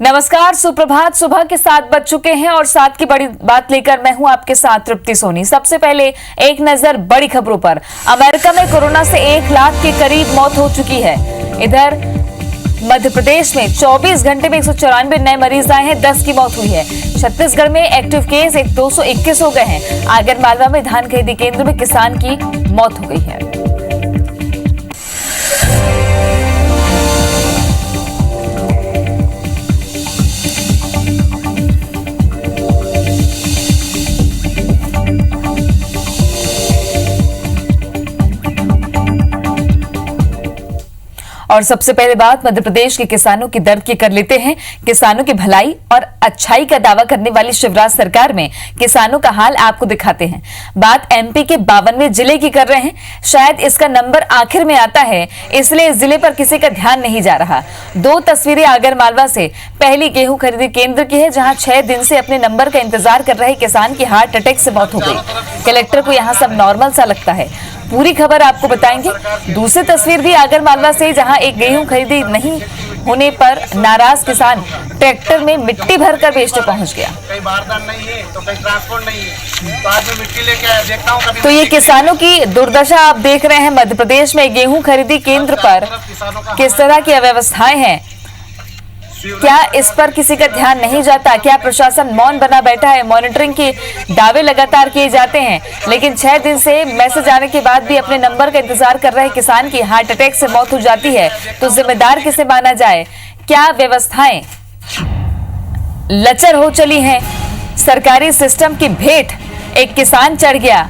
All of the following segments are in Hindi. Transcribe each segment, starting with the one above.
नमस्कार, सुप्रभात। सुबह के 7 बज चुके हैं और 7 की बड़ी बात लेकर मैं हूं आपके साथ तृप्ति सोनी। सबसे पहले एक नजर बड़ी खबरों पर। अमेरिका में कोरोना से 1 लाख के करीब मौत हो चुकी है। इधर मध्य प्रदेश में 24 घंटे में 194 नए मरीज आए हैं, 10 की मौत हुई है। छत्तीसगढ़ में एक्टिव केस 221 हो गए हैं। आगर मालवा में धान खरीदी केंद्र में किसान की मौत हो गई है। और सबसे पहले बात मध्य प्रदेश के किसानों की दर्द की कर लेते हैं। किसानों की भलाई और अच्छाई का दावा करने वाली शिवराज सरकार में किसानों का हाल आपको दिखाते हैं। बात एमपी के 52वें जिले की कर रहे हैं। शायद इसका नंबर आखिर में आता है, इसलिए इस जिले पर किसी का ध्यान नहीं जा रहा। 2 तस्वीरें आगर मालवा से। पहली गेहूं खरीदी केंद्र की है, जहां 6 दिन से अपने नंबर का इंतजार कर रहे किसान की हार्ट अटैक से मौत हो गई। कलेक्टर को यहां सब नॉर्मल सा लगता है। पूरी खबर आपको बताएंगे। दूसरी तस्वीर भी आगर मालवा से, जहां एक गेहूं खरीदी नहीं होने पर नाराज किसान ट्रैक्टर में मिट्टी भरकर बेचने पहुंच गया। कहीं बारदान नहीं है तो कहीं ट्रांसपोर्ट नहीं है, बाद में मिट्टी लेके आया। देखता हूं कभी तो ये किसानों की दुर्दशा आप देख रहे हैं। मध्य प्रदेश में गेहूं खरीदी केंद्र पर किस तरह की अव्यवस्थाएं हैं, क्या इस पर किसी का ध्यान नहीं जाता? क्या प्रशासन मौन बना बैठा है? मॉनिटरिंग के दावे लगातार किए जाते हैं, लेकिन 6 दिन से मैसेज आने के बाद भी अपने नंबर का इंतजार कर रहे किसान की हार्ट अटैक से मौत हो जाती है, तो जिम्मेदार किसे माना जाए? क्या व्यवस्थाएं लचर हो चली हैं? सरकारी सिस्टम की भेंट एक किसान चढ़ गया।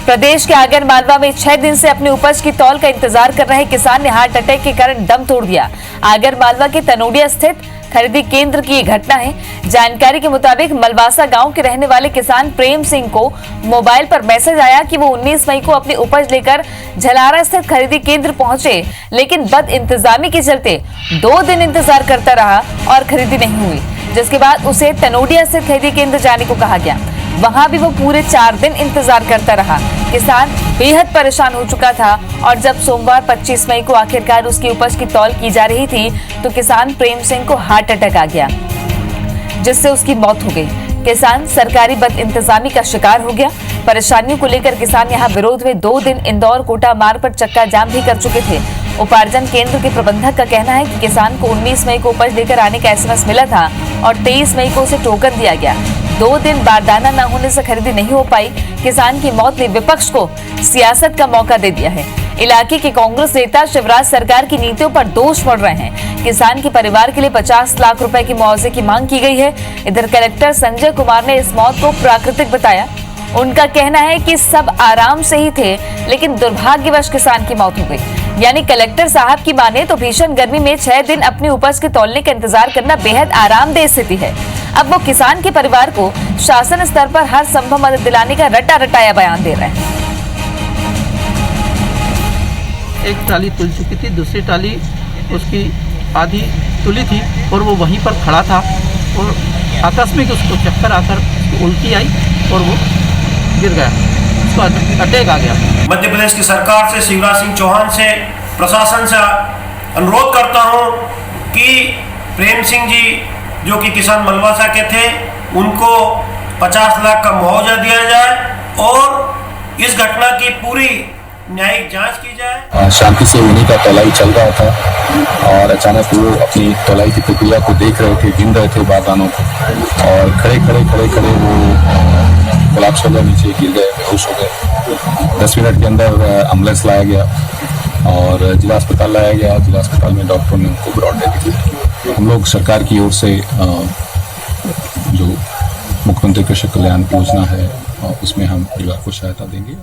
प्रदेश के आगर मालवा में 6 दिन से अपनी उपज की तौल का इंतजार कर रहे किसान ने हार्ट अटैक के कारण दम तोड़ दिया। आगर मालवा के तनोडिया स्थित खरीदी केंद्र की ये घटना है। जानकारी के मुताबिक मलवासा गांव के रहने वाले किसान प्रेम सिंह को मोबाइल पर मैसेज आया कि वो 19 मई को अपनी उपज लेकर झलारा स्थित खरीदी केंद्र पहुंचे, लेकिन बद इंतजामी के चलते 2 दिन इंतजार करता रहा और खरीदी नहीं हुई, जिसके बाद उसे तनोडिया स्थित खरीदी केंद्र जाने को कहा गया। वहां भी वो पूरे 4 दिन इंतजार करता रहा। किसान बेहद परेशान हो चुका था और जब सोमवार 25 मई को आखिरकार उसकी उपज की तौल की जा रही थी, तो किसान प्रेम सिंह को हार्ट अटैक आ गया, जिससे उसकी मौत हो गई। किसान सरकारी बद इंतजामी का शिकार हो गया। परेशानियों को लेकर किसान यहां विरोध में 2 दिन इंदौर कोटा मार्ग पर चक्का जाम भी कर चुके थे। उपार्जन केंद्र के प्रबंधक का कहना है कि किसान को 19 मई को उपज लेकर आने का एसएमएस मिला था और 23 मई को उसे टोकन दिया गया। 2 दिन बारदाना न होने से खरीदी नहीं हो पाई। किसान की मौत ने विपक्ष को सियासत का मौका दे दिया है। इलाके के कांग्रेस नेता शिवराज सरकार की नीतियों पर दोष पड़ रहे हैं। किसान के परिवार के लिए 50 लाख रुपए की मुआवजे की मांग की गई है। इधर कलेक्टर संजय कुमार ने इस मौत को प्राकृतिक बताया। उनका कहना है कि सब आराम से ही थे, लेकिन दुर्भाग्यवश किसान की मौत हो गई। यानी कलेक्टर साहब की माने तो भीषण गर्मी में 6 दिन अपनी उपज के तौलने का इंतजार करना बेहद आरामदेह स्थिति है। अब वो किसान के परिवार को शासन स्तर पर हर संभव मदद दिलाने का रटा रटाया बयान दे रहे हैं। एक टाली तुल चुकी थी, दूसरी टाली उसकी आधी तुली थी और वो वहीं पर खड़ा था और आकस्मिक उसको चक्कर आकर उल्टी आई और वो गिर गया, उसको अटैक आ गया। मध्य प्रदेश की सरकार से, शिवराज सिंह चौहान से, प्रशासन से अनुरोध करता हूं कि प्रेम सिंह जी जो कि किसान मलवासा के थे, उनको 50 लाख का मुआवजा दिया जाए और इस घटना की पूरी न्यायिक जांच की जाए। शांति से उन्हीं का तौलाई चल रहा था और अचानक वो अपनी तौलाई की प्रक्रिया को देख रहे थे, गिन रहे थे बारदानों को और खड़े खड़े वो कोलैप्स हो गए, नीचे गिर गए, बेहोश हो गए। 10 मिनट के अंदर एम्बुलेंस लाया गया और जिला अस्पताल लाया गया। जिला अस्पताल में डॉक्टरों ने उनको ब्रॉड डेथ दी। हम लोग सरकार की ओर से जो मुख्यमंत्री कृषक कल्याण योजना है उसमें हम परिवार को सहायता देंगे।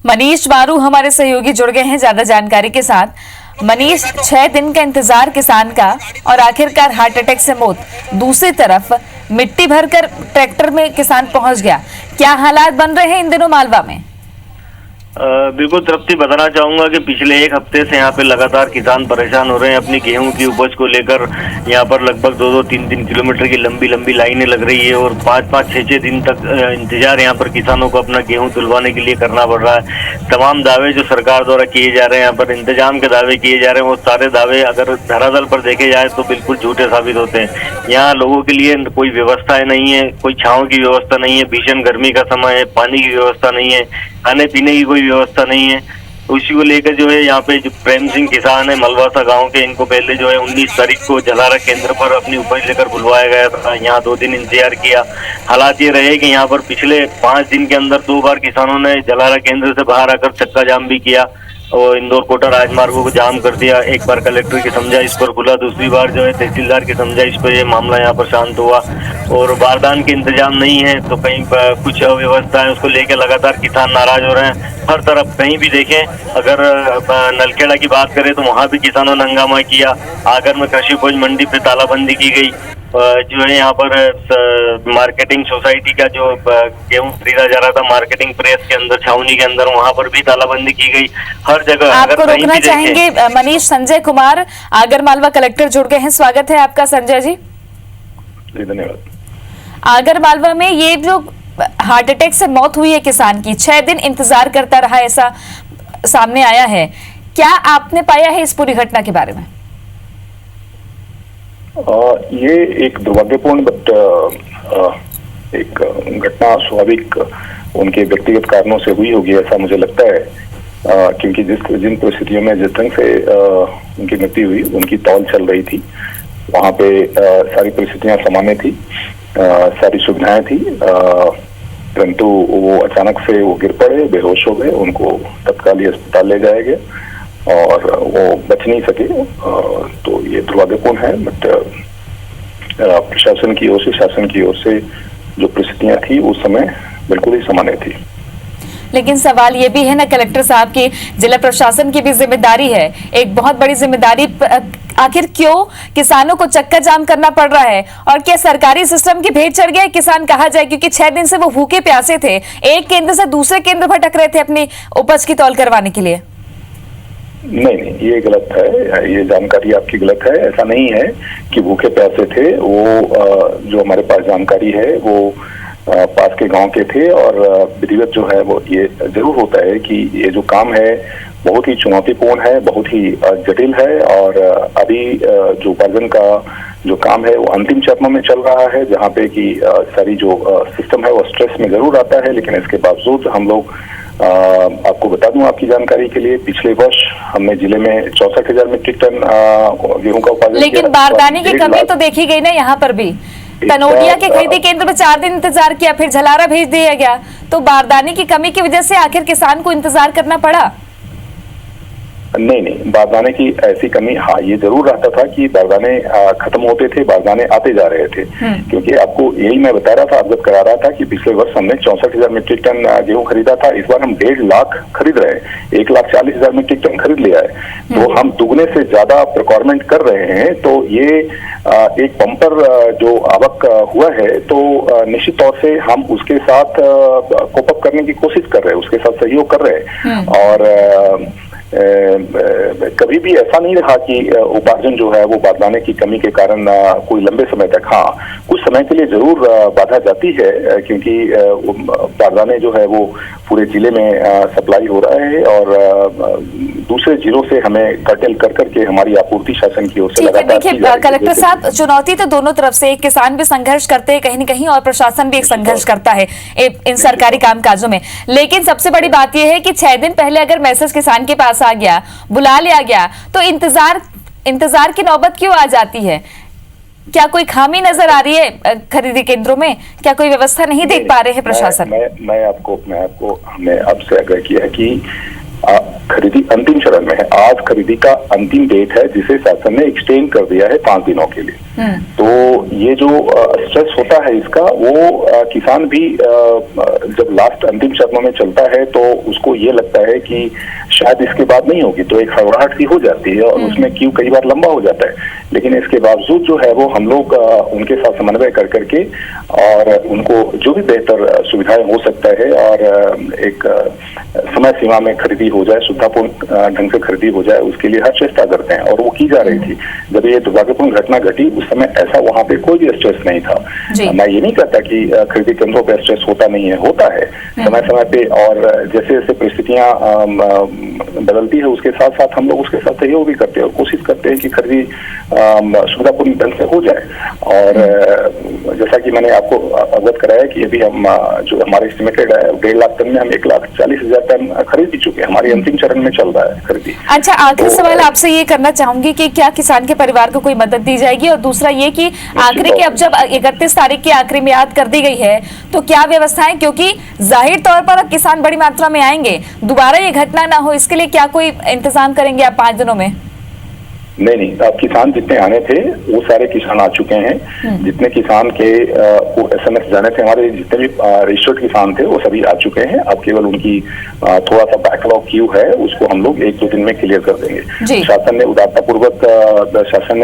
मनीष मारू हमारे सहयोगी जुड़ गए हैं ज्यादा जानकारी के साथ। मनीष, 6 दिन का इंतजार किसान का और आखिरकार हार्ट अटैक से मौत। दूसरी तरफ मिट्टी भरकर ट्रैक्टर में किसान पहुंच गया। क्या हालात बन रहे हैं इन दिनों मालवा में? बिल्कुल तृप्ति बताना चाहूंगा कि पिछले एक हफ्ते से यहाँ पे लगातार किसान परेशान हो रहे हैं अपनी गेहूं की उपज को लेकर। यहाँ पर लगभग 2-3 किलोमीटर की लंबी लंबी लाइनें लग रही है और 5-6 दिन तक इंतजार यहाँ पर किसानों को अपना गेहूं तुलवाने के लिए करना पड़ रहा है। तमाम दावे जो सरकार द्वारा किए जा रहे हैं, यहाँ पर इंतजाम के दावे किए जा रहे हैं, वो सारे दावे अगर धरातल पर देखे जाए तो बिल्कुल झूठे साबित होते हैं। यहाँ लोगों के लिए कोई व्यवस्थाएं नहीं है, कोई छांव की व्यवस्था नहीं है, भीषण गर्मी का समय है, पानी की व्यवस्था नहीं है, खाने पीने की कोई व्यवस्था नहीं है। उसी को लेकर जो है यहाँ पे जो प्रेम सिंह किसान है मलवासा गांव के, इनको पहले जो है 19 तारीख को जलारा केंद्र पर अपनी उपज लेकर बुलवाया गया था। यहाँ 2 दिन इंतजार किया। हालात ये रहे कि यहाँ पर पिछले 5 दिन के अंदर 2 बार किसानों ने जलारा केंद्र से बाहर आकर चक्का जाम भी किया और इंदौर कोटा राजमार्गों को जाम कर दिया। एक बार कलेक्टर की समझाइश पर खुला, दूसरी बार जो है तहसीलदार की समझाइश पर ये मामला यहाँ पर शांत हुआ। और बारदान के इंतजाम नहीं है तो कहीं कुछ अव्यवस्था है, उसको लेकर लगातार किसान नाराज हो रहे हैं। हर तरफ कहीं भी देखें, अगर नलखेड़ा की बात करें तो वहाँ भी किसानों ने हंगामा किया। आगर में कृषि उपज मंडी पे तालाबंदी की गई। जो है यहाँ पर मार्केटिंग सोसाइटी का जो गेहूं खरीदा जा रहा था मार्केटिंग प्रेस के अंदर, छावनी के अंदर, वहाँ पर भी तालाबंदी की गई। हर जगह आपको रोकना चाहेंगे मनीष। संजय कुमार आगरमालवा कलेक्टर जुड़ गए हैं, स्वागत है आपका संजय जी। धन्यवाद। आगरमालवा में ये जो हार्ट अटैक से मौत हुई है किसान की, 6 दिन इंतजार करता रहा, ऐसा सामने आया है। क्या आपने पाया है इस पूरी घटना के बारे में? ये एक दुर्भाग्यपूर्ण एक घटना स्वाभाविक उनके व्यक्तिगत कारणों से हुई होगी, ऐसा मुझे लगता है। क्योंकि जिन परिस्थितियों में जिस ढंग से उनकी मृत्यु हुई, उनकी तौल चल रही थी, वहाँ पे सारी परिस्थितियां सामान्य थी, सारी सुविधाएं थी, परंतु वो अचानक से वो गिर पड़े, बेहोश हो गए। उनको तत्कालीन अस्पताल ले जाया गया और वो बच नहीं सके। तो ये दुर्भाग्यपूर्ण है। बट प्रशासन की ओर से, शासन की ओर से जो परिस्थितियां थी उस समय बिल्कुल ही सामान्य थी। लेकिन सवाल ये भी है ना कलेक्टर साहब की जिला प्रशासन की भी जिम्मेदारी है, एक बहुत बड़ी जिम्मेदारी। आखिर क्यों किसानों को चक्का जाम करना पड़ रहा है? और क्या सरकारी सिस्टम की भेंट चढ़ गया किसान कहा जाए? क्योंकि 6 दिन से वो भूखे प्यासे थे, एक केंद्र से दूसरे केंद्र भटक रहे थे अपनी उपज की तौल करवाने के लिए। नहीं, ये गलत है, ये जानकारी आपकी गलत है। ऐसा नहीं है कि भूखे प्यासे थे। वो जो हमारे पास जानकारी है वो पास के गांव के थे। और विधिवत जो है वो ये जरूर होता है कि ये जो काम है बहुत ही चुनौतीपूर्ण है, बहुत ही जटिल है। और अभी जो उपार्जन का जो काम है वो अंतिम चरणों में चल रहा है, जहाँ पे कि सारी जो सिस्टम है वो स्ट्रेस में जरूर आता है। लेकिन इसके बावजूद हम लोग आपको बता दूं आपकी जानकारी के लिए, पिछले वर्ष हमने जिले में 64,000 मीट्रिक टन गेहूं का उत्पादन किया। लेकिन बारदाने की कमी तो देखी गई ना यहाँ पर भी। तनोटिया के खरीदी केंद्र में 4 दिन इंतजार किया, फिर झलारा भेज दिया गया। तो बारदाने की कमी की वजह से आखिर किसान को इंतजार करना पड़ा? नहीं, बारदाने की ऐसी कमी, हाँ ये जरूर रहता था कि बारदाने खत्म होते थे, बारदाने आते जा रहे थे। क्योंकि आपको यही मैं बता रहा था, अवगत करा रहा था कि पिछले वर्ष हमने 64,000 मीट्रिक टन गेहूं खरीदा था। इस बार हम 1.5 लाख खरीद रहे हैं, 1,40,000 मीट्रिक टन खरीद लिया है। तो हम दुगने से ज्यादा प्रिक्वायरमेंट कर रहे हैं। तो ये एक बम्पर जो आवक हुआ है, तो निश्चित तौर से हम उसके साथ कोप अप करने की कोशिश कर रहे हैं, उसके साथ सहयोग कर रहे हैं। और कभी भी ऐसा नहीं रहा कि उपार्जन जो है वो बारदाने की कमी के कारण कोई लंबे समय तक, हाँ कुछ समय के लिए जरूर बाधा जाती है, क्योंकि बारदाने जो है वो पूरे जिले में सप्लाई हो रहा है। और दूसरे जिलों से हमें कर्टेल कर करके हमारी आपूर्ति शासन की ओर से लगातार की जा रही है। कलेक्टर साहब, चुनौती तो दोनों तरफ से, एक किसान भी संघर्ष करते हैं कहीं न कहीं और प्रशासन भी एक संघर्ष करता है इन सरकारी कामकाजों में। लेकिन सबसे बड़ी बात यह है कि 6 दिन पहले अगर मैसेज किसान के पास आ गया, बुला लिया गया, तो इंतजार की नौबत क्यों आ जाती है? क्या कोई खामी नजर आ रही है खरीदी केंद्रों में? क्या कोई व्यवस्था नहीं देख पा रहे हैं प्रशासन? मैं आपको हमने आपसे आग्रह किया कि खरीदी अंतिम चरण में है। आज खरीदी का अंतिम डेट है जिसे शासन ने एक्सटेंड कर दिया है 5 दिनों के लिए। तो ये जो स्ट्रेस होता है इसका, वो किसान भी जब लास्ट अंतिम चरणों में चलता है तो उसको ये लगता है कि शायद इसके बाद नहीं होगी, तो एक हड़बड़ाहट सी हो जाती है और उसमें क्यू कई बार लंबा हो जाता है। लेकिन इसके बावजूद जो है वो हम लोग उनके साथ समन्वय कर करके और उनको जो भी बेहतर सुविधाएं हो सकता है और एक समय सीमा में खरीदी हो जाए, शुद्धापूर्ण ढंग से खरीदी हो जाए, उसके लिए हर चेष्टा करते हैं और वो की जा रही थी। जब ये दुर्भाग्यपूर्ण घटना घटी उस समय ऐसा वहां पे कोई भी स्ट्रेस नहीं था। मैं ये नहीं कहता कि खरीदी केंद्रों पे स्ट्रेस होता नहीं है, होता है समय समय पे, और जैसे जैसे परिस्थितियां बदलती है उसके साथ साथ हम लोग उसके साथ सहयोग भी करते हैं और कोशिश करते हैं कि खरीदी सुविधापूर्ण ढंग से हो जाए। और जैसा कि मैंने आपको अवगत कराया कि अभी हम जो हमारे एस्टिमेटेड है 1.5 लाख टन में हम 1,40,000 टन खरीद भी चुके हैं। हमारी अंतिम चरण में चल रहा है खरीदी। अच्छा, आखिरी सवाल आपसे ये करना चाहूंगी कि क्या किसान के परिवार को कोई मदद दी जाएगी, और दूसरा ये कि आखिरी की अब जब 31 तारीख की आखिरी मियाद कर दी गई है तो क्या व्यवस्थाएं, क्योंकि जाहिर तौर पर अब किसान बड़ी मात्रा में आएंगे, दोबारा ये घटना ना हो इसके लिए क्या कोई इंतजाम करेंगे आप 5 दिनों में? नहीं, अब किसान जितने आने थे वो सारे किसान आ चुके हैं। जितने किसान के को SMS जाने थे, हमारे जितने भी रजिस्टर्ड किसान थे वो सभी आ चुके हैं। अब केवल उनकी थोड़ा सा बैकलॉग क्यू है, उसको हम लोग 1-2 दिन में क्लियर कर देंगे। शासन ने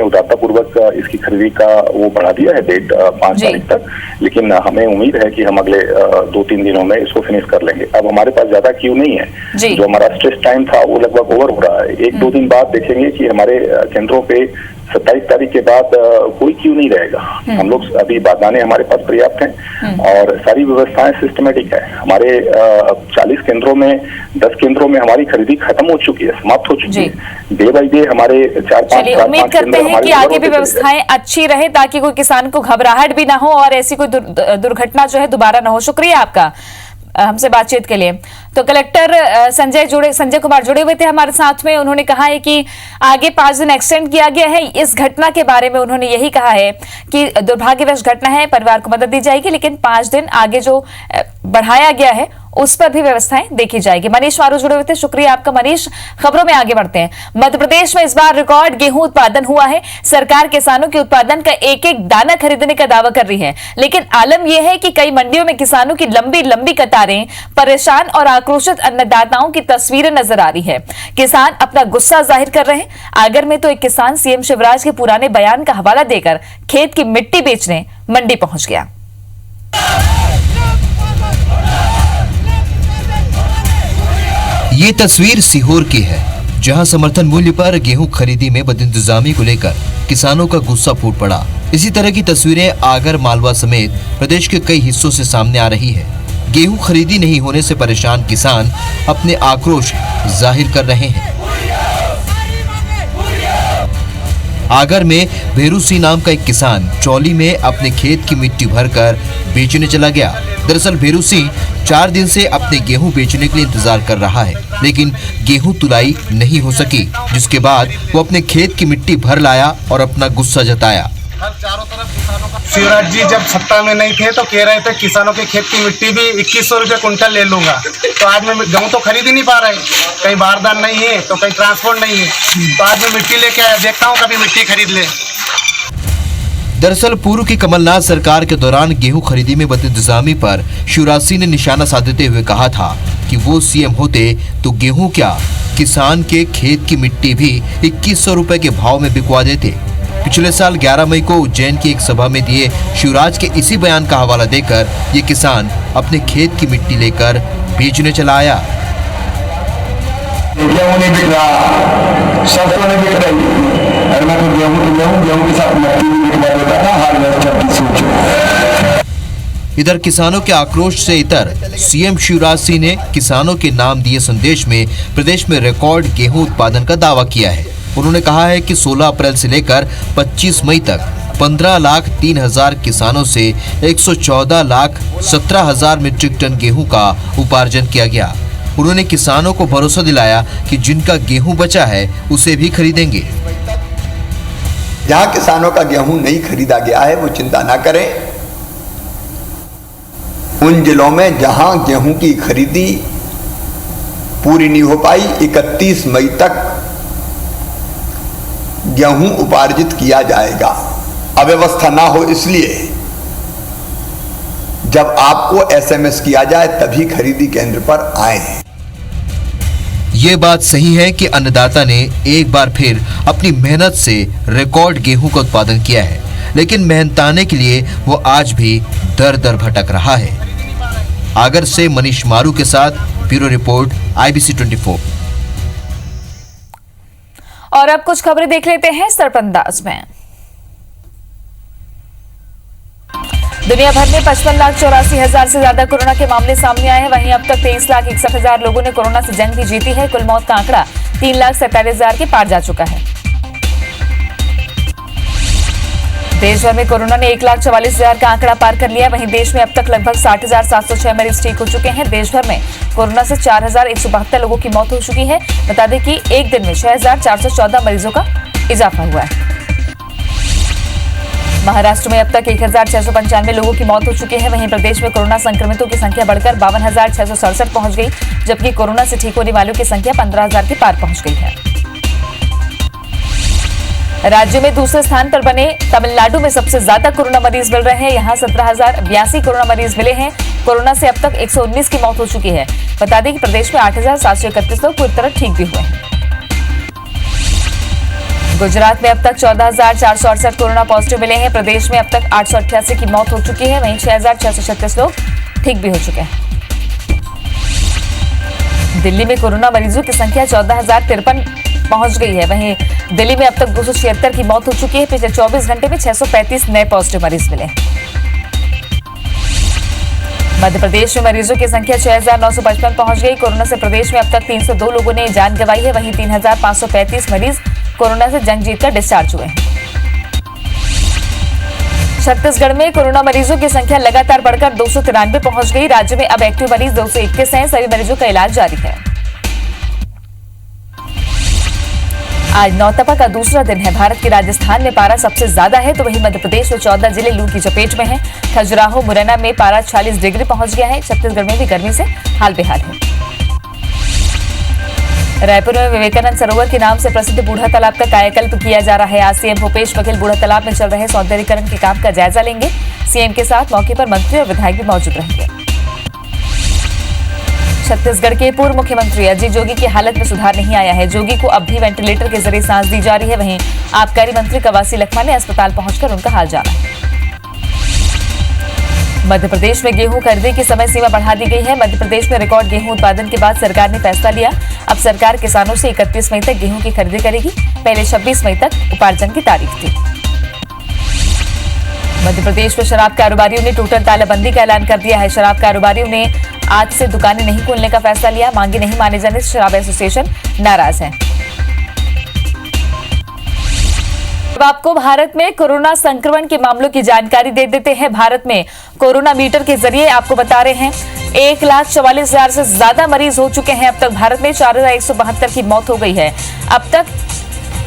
उदारतापूर्वक इसकी खरीदी का वो बढ़ा दिया है डेट 5 तारीख तक, लेकिन हमें उम्मीद है कि हम अगले 2-3 दिनों में इसको फिनिश कर लेंगे। अब हमारे पास ज्यादा क्यू नहीं है, जो हमारा स्ट्रेस टाइम था वो लगभग ओवर हो रहा है। 1-2 दिन बाद देखेंगे कि हमारे केंद्रों पे 27 तारीख के बाद कोई क्यू नहीं रहेगा। हम लोग अभी बारदाने हमारे पास पर्याप्त हैं और सारी व्यवस्थाएं सिस्टमेटिक है। हमारे 40 केंद्रों में 10 केंद्रों में हमारी खरीदी खत्म हो चुकी है, समाप्त हो चुकी है। डे बाई डे हमारे 4-5 उम्मीद करते हैं कि आगे भी व्यवस्थाएं अच्छी रहे ताकि कोई किसान को घबराहट भी ना हो और ऐसी कोई दुर्घटना जो है दोबारा ना हो। शुक्रिया आपका हमसे बातचीत के लिए। तो कलेक्टर संजय कुमार जुड़े हुए थे हमारे साथ में। उन्होंने कहा है कि आगे 5 दिन एक्सटेंड किया गया है। इस घटना के बारे में उन्होंने यही कहा है कि दुर्भाग्यवश घटना है, परिवार को मदद दी जाएगी, लेकिन 5 दिन आगे जो बढ़ाया गया है उस पर भी व्यवस्थाएं देखी जाएगी। मनीष मारू जुड़े हुए थे, शुक्रिया आपका मनीष। खबरों में आगे बढ़ते हैं। मध्य प्रदेश में इस बार रिकॉर्ड गेहूं उत्पादन हुआ है। सरकार किसानों के उत्पादन का एक एक दाना खरीदने का दावा कर रही है, लेकिन आलम यह है कि कई मंडियों में किसानों की लंबी लंबी कतारें, परेशान और आक्रोशित अन्नदाताओं की तस्वीरें नजर आ रही है। किसान अपना गुस्सा जाहिर कर रहे हैं। आगर में तो एक किसान सीएम शिवराज के पुराने बयान का हवाला देकर खेत की मिट्टी बेचने मंडी पहुंच गया। ये तस्वीर सीहोर की है, जहां समर्थन मूल्य पर गेहूं खरीदी में बदइंतजामी को लेकर किसानों का गुस्सा फूट पड़ा। इसी तरह की तस्वीरें आगर मालवा समेत प्रदेश के कई हिस्सों से सामने आ रही है। गेहूं खरीदी नहीं होने से परेशान किसान अपने आक्रोश जाहिर कर रहे हैं। आगर में भेरू सिंह नाम का एक किसान ट्रॉली में अपने खेत की मिट्टी भरकर बेचने चला गया। दरअसल भेरू सिंह 4 दिन से अपने गेहूं बेचने के लिए इंतजार कर रहा है, लेकिन गेहूं तुलाई नहीं हो सकी, जिसके बाद वो अपने खेत की मिट्टी भर लाया और अपना गुस्सा जताया। शिवराज जी जब सत्ता में नहीं थे तो कह रहे थे किसानों के खेत की मिट्टी भी 2100 रुपये कुंटल ले लूंगा, तो आज मैं गेहूँ तो खरीद ही नहीं पा रहे। कहीं बारदान नहीं है तो कहीं ट्रांसपोर्ट नहीं है, तो आज मैं मिट्टी लेके आया, देखता हूँ कभी मिट्टी खरीद ले। दरअसल पूर्व की कमलनाथ सरकार के दौरान गेहूं खरीदी में बदइंतजामी पर शिवराज सिंह ने निशाना साधते हुए कहा था कि वो सीएम होते तो गेहूं क्या, किसान के खेत की मिट्टी भी 2100 रुपए के भाव में बिकवा देते। पिछले साल 11 मई को उज्जैन की एक सभा में दिए शिवराज के इसी बयान का हवाला देकर ये किसान अपने खेत की मिट्टी लेकर बेचने चला आया। गेहूं नहीं बिक रहा, सरसों नहीं बिक रही, अरे मैं तो गेहूं के साथ मिट्टी भी बिकवा देता था। हाल में सोचो। इधर किसानों के आक्रोश से इतर सीएम शिवराज सिंह ने किसानों के नाम दिए संदेश में प्रदेश में रिकॉर्ड गेहूं उत्पादन का दावा किया है। उन्होंने कहा है कि 16 अप्रैल से लेकर 25 मई तक 15,03,000 किसानों से 114,17,000 मीट्रिक टन गेहूं का उपार्जन किया गया। उन्होंने किसानों को भरोसा दिलाया कि जिनका गेहूं बचा है उसे भी खरीदेंगे। जहां किसानों का गेहूं नहीं खरीदा गया है वो चिंता ना करें। उन जिलों में जहां गेहूं की खरीदी पूरी नहीं हो पाई। 31 मई तक गेहूं उपार्जित किया जाएगा। अव्यवस्था ना हो इसलिए जब आपको एसएमएस किया जाए तभी खरीदी केंद्र पर आए। ये बात सही है कि अन्नदाता ने एक बार फिर अपनी मेहनत से रिकॉर्ड गेहूं का उत्पादन किया है, लेकिन मेहनताने के लिए वो आज भी दर दर भटक रहा है। आगर से मनीष मारू के साथ ब्यूरो रिपोर्ट IBC 24। और अब कुछ खबरें देख लेते हैं सरपंदाज में। दुनिया भर में 55,84,000 से ज्यादा कोरोना के मामले सामने आए हैं। वहीं अब तक 23,61,000 लोगों ने कोरोना से जंग भी जीती है। कुल मौत का आंकड़ा 3,47,000 के पार जा चुका है। देश भर में कोरोना ने 1,44,000 का आंकड़ा पार कर लिया। वहीं देश में अब तक लगभग 60,706 मरीज ठीक हो चुके हैं। देश भर में कोरोना से 4,172 लोगों की मौत हो चुकी है। बता दें कि एक दिन में 6,414 मरीजों का इजाफा हुआ है। महाराष्ट्र में अब तक 1,695 लोगों की मौत हो चुकी है। वहीं प्रदेश में कोरोना संक्रमितों की संख्या बढ़कर 52,667 पहुंच गई, जबकि कोरोना से ठीक होने वालों की संख्या 15,000 के पार पहुंच गई है। राज्य में दूसरे स्थान पर बने तमिलनाडु में सबसे ज्यादा कोरोना मरीज मिल रहे हैं। यहां 17,082 कोरोना मरीज मिले हैं। कोरोना से अब तक 119 की मौत हो चुकी है। बता दें कि प्रदेश में 8,731 लोग पूरी तरह ठीक भी हुए हैं। गुजरात में अब तक 14,468 कोरोना पॉजिटिव मिले हैं। प्रदेश में अब तक 888 की मौत हो चुकी है। वहीं 6,636 लोग ठीक भी हो चुके हैं। दिल्ली में कोरोना मरीजों की संख्या 14,053 पहुंच गई है। वहीं दिल्ली में अब तक 276 की मौत हो चुकी है। पिछले 24 घंटे में 635 नए पॉजिटिव मरीज मिले। मध्य प्रदेश में मरीजों की संख्या 6,955 पहुंच गई। कोरोना से प्रदेश में अब तक 302 लोगों ने जान गंवाई है। वहीं 3,535 मरीज कोरोना से जंग जीतकर डिस्चार्ज हुए हैं। छत्तीसगढ़ में कोरोना मरीजों की संख्या लगातार बढ़कर 293 पहुंच गई। राज्य में अब एक्टिव मरीज 221 हैं। सभी मरीजों का इलाज जारी है। आज नौतपा का दूसरा दिन है। भारत के राजस्थान में पारा सबसे ज्यादा है, तो वहीं मध्य प्रदेश में 14 जिले लू की चपेट में हैं। खजुराहो, मुरैना में पारा 46 डिग्री पहुंच गया है। छत्तीसगढ़ में भी गर्मी से हाल बेहाल है। रायपुर में विवेकानंद सरोवर के नाम से प्रसिद्ध बूढ़ा तालाब का कायाकल्प किया जा रहा है। आज सीएम भूपेश बघेल बूढ़ा तालाब में चल रहे सौंदर्यीकरण के काम का जायजा लेंगे। सीएम के साथ मौके पर मंत्री और विधायक भी मौजूद रहेंगे। छत्तीसगढ़ के पूर्व मुख्यमंत्री अजीत जोगी की हालत में सुधार नहीं आया है। जोगी को अब भी वेंटिलेटर के जरिए सांस दी जा रही है। वहीं आबकारी मंत्री कवासी लखमा ने अस्पताल पहुंचकर उनका हाल जाना है। मध्य प्रदेश में गेहूं खरीदी की समय सीमा बढ़ा दी गई है। मध्य प्रदेश में रिकॉर्ड गेहूं उत्पादन के बाद सरकार ने फैसला लिया। अब सरकार किसानों से 31 मई तक गेहूं की खरीदी करेगी। पहले 26 मई तक उपार्जन की तारीख थी। मध्य प्रदेश में शराब कारोबारियों ने टोटल तालाबंदी का ऐलान कर दिया है। शराब कारोबारियों ने आज से दुकानें नहीं खोलने का फैसला लिया। मांगे नहीं माने जाने से शराब एसोसिएशन नाराज है। अब आपको भारत में कोरोना संक्रमण के मामलों की जानकारी दे देते हैं। भारत में कोरोना मीटर के जरिए आपको बता रहे हैं 1,44,000 से ज्यादा मरीज हो चुके हैं। अब तक भारत में 4,172 की मौत हो गई है। अब तक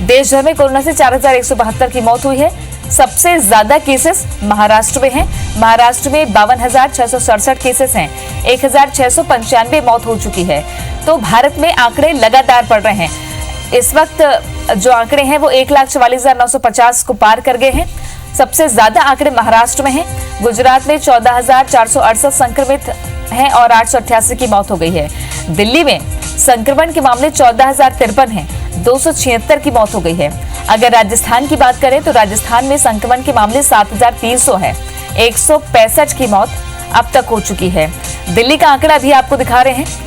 देश भर में कोरोना से 4,172 की मौत हुई है। सबसे ज्यादा केसेस महाराष्ट्र में हैं। महाराष्ट्र में 52,667 केसेस हैं। 1,695 मौत हो चुकी है। तो भारत में आंकड़े लगातार बढ़ रहे हैं। इस वक्त जो आंकड़े हैं वो 1,44,950 को पार कर गए हैं। सबसे ज्यादा आंकड़े महाराष्ट्र में हैं। गुजरात में 14,468 संक्रमित हैं और 888 की मौत हो गई है। दिल्ली में संक्रमण के मामले 14,053 हैं। 276 की मौत हो गई है। अगर राजस्थान की बात करें तो राजस्थान में संक्रमण के मामले 7,300 है। 165 की मौत अब तक हो चुकी है। दिल्ली का आंकड़ा भी आपको दिखा रहे हैं।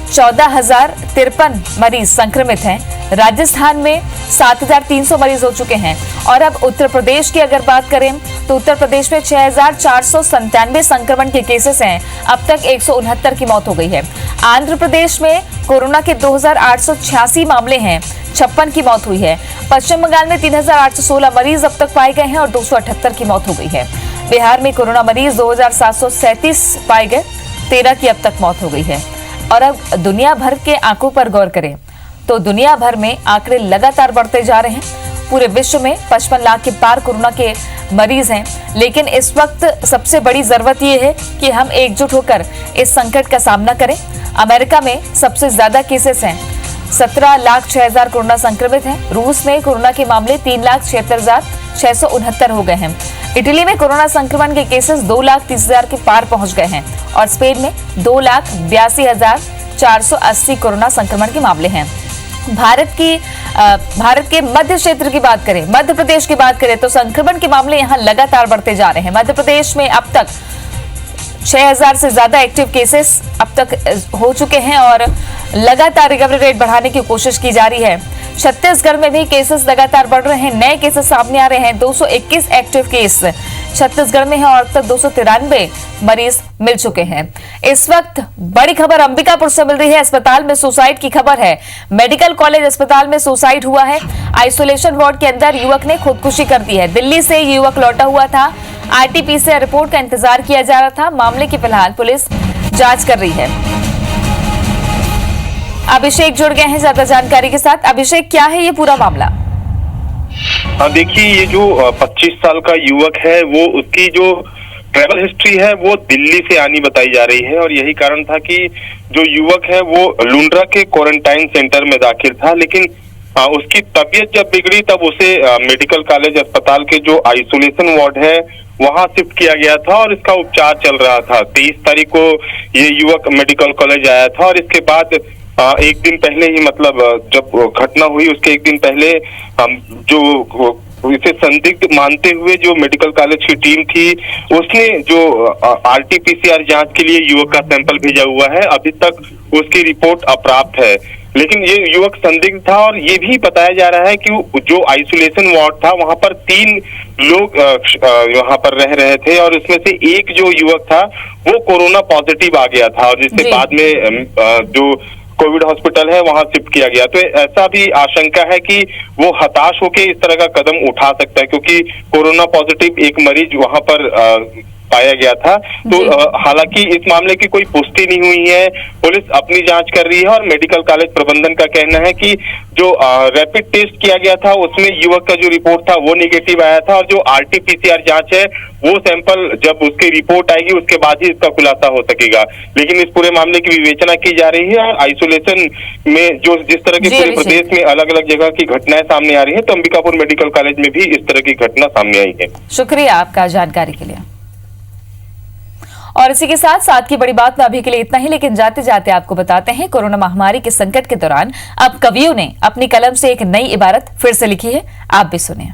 14,053 मरीज संक्रमित हैं। राजस्थान में 7,300 मरीज हो चुके हैं। और अब उत्तर प्रदेश की अगर बात करें तो उत्तर प्रदेश में 6,497 संक्रमण के केसेस हैं। अब तक 169 की मौत हो गई है। आंध्र प्रदेश में कोरोना के 2,886 मामले हैं। 56 की मौत हुई है। पश्चिम बंगाल में 3,816 मरीज अब तक पाए गए हैं और 278 की मौत हो गई है। बिहार में कोरोना मरीज 2,737 पाए गए। 13 की अब तक मौत हो गई है। और अब दुनिया भर के आंकड़ों पर गौर करें तो दुनिया भर में आंकड़े लगातार बढ़ते जा रहे हैं। पूरे विश्व में 55 लाख के पार कोरोना के मरीज हैं, लेकिन इस वक्त सबसे बड़ी जरूरत ये है कि हम एकजुट होकर इस संकट का सामना करें। अमेरिका में सबसे ज्यादा केसेस हैं, 17,06,000 कोरोना संक्रमित हैं। रूस में कोरोना के मामले 3,76,669 हो गए हैं। इटली में कोरोना संक्रमण के केसेस 2,30,000 के पार पहुंच गए हैं और स्पेन में 2,82,480 कोरोना संक्रमण के मामले हैं। भारत के मध्य क्षेत्र की बात करें, मध्य प्रदेश की बात करें तो संक्रमण के मामले यहां लगातार बढ़ते जा रहे हैं। मध्य प्रदेश में अब तक 6,000 से ज्यादा एक्टिव केसेस अब तक हो चुके हैं और लगातार रिकवरी रेट बढ़ाने की कोशिश की जा रही है। छत्तीसगढ़ में भी केसेस लगातार बढ़ रहे हैं, नए केसेस सामने आ रहे हैं। 221 एक्टिव केस छत्तीसगढ़ में है और अब तक 293 मरीज मिल चुके हैं। इस वक्त बड़ी खबर अंबिकापुर से मिल रही है। अस्पताल में सुसाइड की खबर है। मेडिकल कॉलेज अस्पताल में सुसाइड हुआ है। आइसोलेशन वार्ड के अंदर युवक ने खुदकुशी कर दी है। दिल्ली से ये युवक लौटा हुआ था। आरटी-पीसीआर रिपोर्ट का इंतजार किया जा रहा था। मामले की फिलहाल पुलिस जांच कर रही है। अभिषेक जुड़ गए हैं ज्यादा जानकारी के साथ। अभिषेक, क्या है ये पूरा मामला? हाँ, देखिए, ये जो 25 साल का युवक है वो उसकी जो ट्रैवल हिस्ट्री है वो दिल्ली से आनी बताई जा रही है और यही कारण था कि जो युवक है वो लुंड्रा के क्वारंटाइन सेंटर में दाखिल था, लेकिन उसकी तबीयत जब बिगड़ी तब उसे मेडिकल कॉलेज अस्पताल के जो आइसोलेशन वार्ड है वहां शिफ्ट किया गया था और इसका उपचार चल रहा था। 23 तारीख को ये युवक मेडिकल कॉलेज आया था और इसके बाद एक दिन पहले ही, मतलब जब घटना हुई उसके एक दिन पहले जो इसे संदिग्ध मानते हुए जो मेडिकल कॉलेज की टीम थी उसने जो आरटी-पीसीआर जांच के लिए युवक का सैंपल भेजा हुआ है। अभी तक उसकी रिपोर्ट अप्राप्त है, लेकिन ये युवक संदिग्ध था और ये भी बताया जा रहा है कि जो आइसोलेशन वार्ड था वहां पर 3 लोग वहां पर रह रहे थे और उसमें से एक जो युवक था वो कोरोना पॉजिटिव आ गया था और जिससे बाद में जो कोविड हॉस्पिटल है वहां शिफ्ट किया गया। तो ऐसा भी आशंका है कि वो हताश होकर इस तरह का कदम उठा सकता है क्योंकि कोरोना पॉजिटिव एक मरीज वहां पर पाया गया था। तो हालांकि इस मामले की कोई पुष्टि नहीं हुई है, पुलिस अपनी जांच कर रही है और मेडिकल कॉलेज प्रबंधन का कहना है कि जो रैपिड टेस्ट किया गया था उसमें युवक का जो रिपोर्ट था वो निगेटिव आया था और जो आरटी-पीसीआर जांच है वो सैंपल जब उसकी रिपोर्ट आएगी उसके बाद ही इसका खुलासा हो सकेगा। लेकिन इस पूरे मामले की विवेचना की जा रही है और आइसोलेशन में जो जिस तरह के पूरे प्रदेश में अलग अलग जगह की घटनाएं सामने आ रही है तो अंबिकापुर मेडिकल कॉलेज में भी इस तरह की घटना सामने आई है। शुक्रिया आपका जानकारी के लिए। और इसी के साथ साथ की बड़ी बात में अभी के लिए इतना ही, लेकिन जाते जाते आपको बताते हैं कोरोना महामारी के संकट के दौरान अब कवियों ने अपनी कलम से एक नई इबारत फिर से लिखी है। आप भी सुनिए।